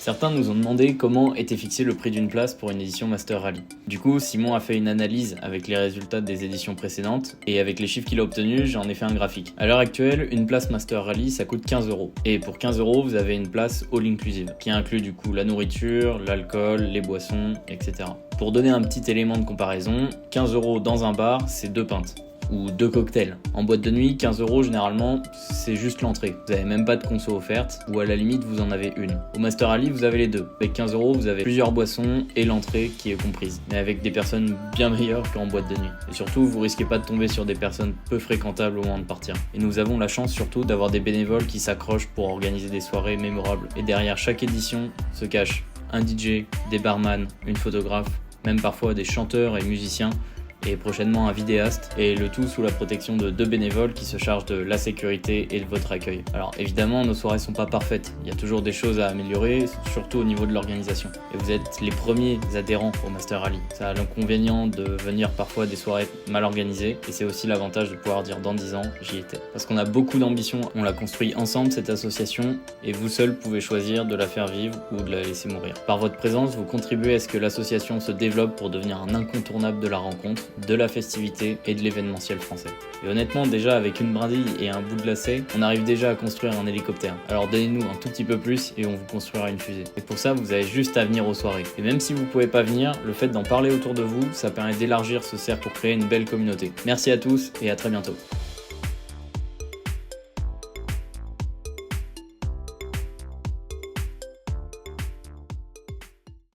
Certains nous ont demandé comment était fixé le prix d'une place pour une édition Master Rally. Du coup, Simon a fait une analyse avec les résultats des éditions précédentes et avec les chiffres qu'il a obtenus, j'en ai fait un graphique. À l'heure actuelle, une place Master Rally ça coûte 15 €. Et pour 15 €, vous avez une place all inclusive qui inclut du coup la nourriture, l'alcool, les boissons, etc. Pour donner un petit élément de comparaison, 15 € dans un bar, c'est 2 pintes. Ou 2 cocktails. En boîte de nuit, 15 € généralement, c'est juste l'entrée. Vous n'avez même pas de conso offerte, ou à la limite, vous en avez une. Au Master Rally, vous avez les deux. Avec 15 €, vous avez plusieurs boissons et l'entrée qui est comprise. Mais avec des personnes bien meilleures qu'en boîte de nuit. Et surtout, vous risquez pas de tomber sur des personnes peu fréquentables au moment de partir. Et nous avons la chance surtout d'avoir des bénévoles qui s'accrochent pour organiser des soirées mémorables. Et derrière chaque édition se cache un DJ, des barman, une photographe, même parfois des chanteurs et musiciens, et prochainement un vidéaste, et le tout sous la protection de 2 bénévoles qui se chargent de la sécurité et de votre accueil. Alors évidemment, nos soirées sont pas parfaites, il y a toujours des choses à améliorer, surtout au niveau de l'organisation. Et vous êtes les premiers adhérents au Master Rally. Ça a l'inconvénient de venir parfois des soirées mal organisées, et c'est aussi l'avantage de pouvoir dire dans 10 ans, j'y étais. Parce qu'on a beaucoup d'ambition, on l'a construit ensemble cette association, et vous seuls pouvez choisir de la faire vivre ou de la laisser mourir. Par votre présence, vous contribuez à ce que l'association se développe pour devenir un incontournable de la rencontre, de la festivité et de l'événementiel français. Et honnêtement, déjà avec une brindille et un bout de lacet, on arrive déjà à construire un hélicoptère. Alors donnez-nous un tout petit peu plus et on vous construira une fusée. Et pour ça, vous avez juste à venir aux soirées. Et même si vous pouvez pas venir, le fait d'en parler autour de vous, ça permet d'élargir ce cercle pour créer une belle communauté. Merci à tous et à très bientôt.